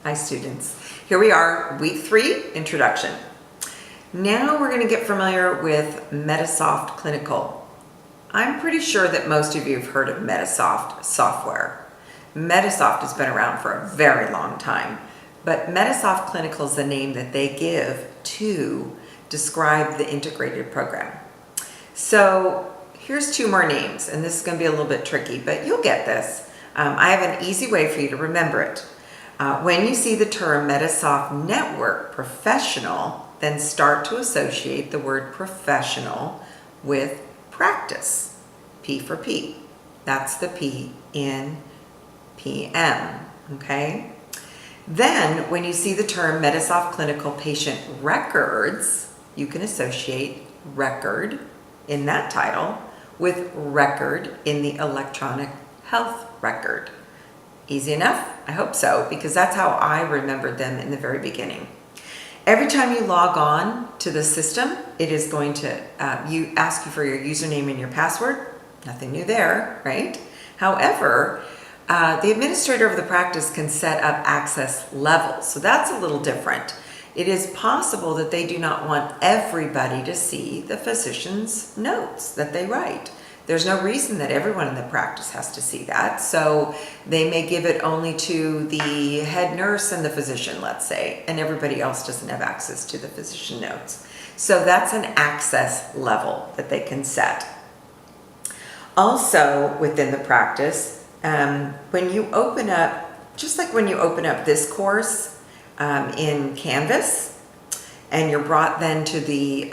Hi students. Here we are, week 3, introduction. Now we're going to get familiar with Metasoft Clinical. I'm pretty sure that most of you have heard of Metasoft software. Metasoft has been around for a very long time, but Metasoft Clinical is the name that they give to describe the integrated program. So here's 2 more names, and this is going to be a little bit tricky, but you'll get this. I have an easy way for you to remember it. When you see the term Metasoft Network Professional, then start to associate the word professional with practice. P for P. That's the P in PM, okay? Then, when you see the term Metasoft Clinical Patient Records, you can associate record in that title with record in the electronic health record. Easy enough? I hope so, because that's how I remembered them in the very beginning. Every time you log on to the system, it is going to ask you for your username and your password. Nothing new there, right? However, the administrator of the practice can set up access levels, so that's a little different. It is possible that they do not want everybody to see the physician's notes that they write. There's no reason that everyone in the practice has to see that, so they may give it only to the head nurse and the physician, let's say, and everybody else doesn't have access to the physician notes. So that's an access level that they can set. Also, within the practice, when you open up, just like when you open up this course in Canvas, and you're brought then to the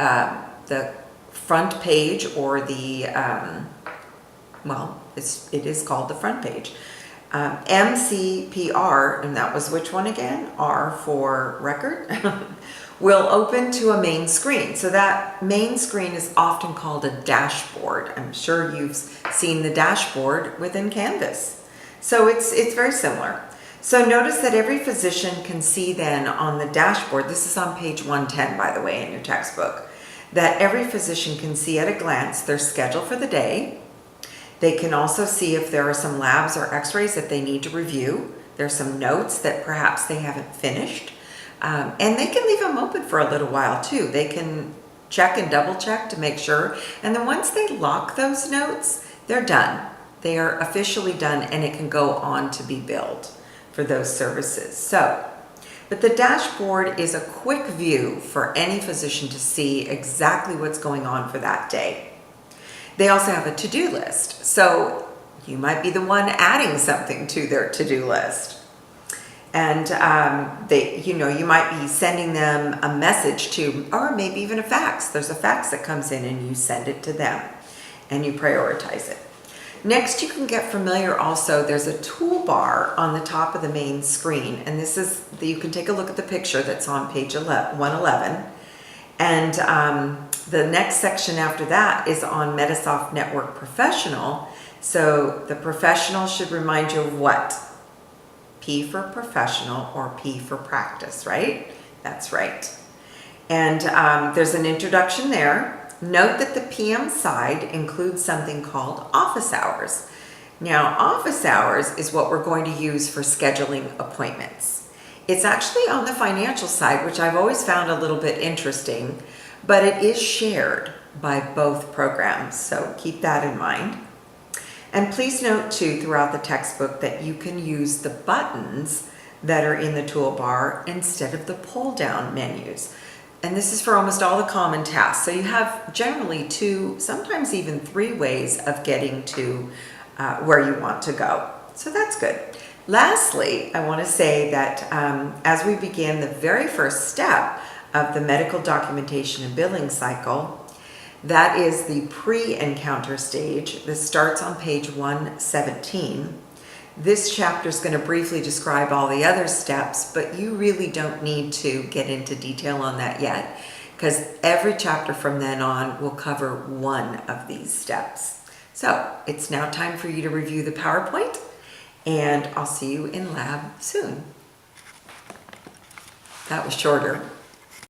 front page, or the it is called the front page. MCPR, and that was which one again? R for record, will open to a main screen. So that main screen is often called a dashboard. I'm sure you've seen the dashboard within Canvas. So it's very similar. So notice that every physician can see then on the dashboard, this is on page 110 by the way in your textbook, that every physician can see at a glance their schedule for the day. They can also see if there are some labs or x-rays that they need to review. There's some notes that perhaps they haven't finished. And they can leave them open for a little while too. They can check and double check to make sure. And then once they lock those notes, they're done. They are officially done, and it can go on to be billed for those services. But the dashboard is a quick view for any physician to see exactly what's going on for that day. They also have a to-do list, so you might be the one adding something to their to-do list. And you might be sending them a message to, or maybe even a fax. There's a fax that comes in and you send it to them and you prioritize it. Next, you can get familiar also, there's a toolbar on the top of the main screen, and this is, you can take a look at the picture that's on page 111, and the next section after that is on Metasoft Network Professional. So the professional should remind you of what? P for professional, or P for practice, right? That's right. And there's an introduction there. Note that the PM side includes something called office hours. Now, office hours is what we're going to use for scheduling appointments. It's actually on the financial side, which I've always found a little bit interesting, but it is shared by both programs, so keep that in mind. And please note too, throughout the textbook, that you can use the buttons that are in the toolbar instead of the pull-down menus. And this is for almost all the common tasks. So you have generally 2, sometimes even 3 ways of getting to where you want to go. So that's good. Lastly, I want to say that as we begin the very first step of the medical documentation and billing cycle, that is the pre-encounter stage. This starts on page 117. This chapter is going to briefly describe all the other steps, but you really don't need to get into detail on that yet, because every chapter from then on will cover one of these steps. So it's now time for you to review the PowerPoint, and I'll see you in lab soon. That was shorter.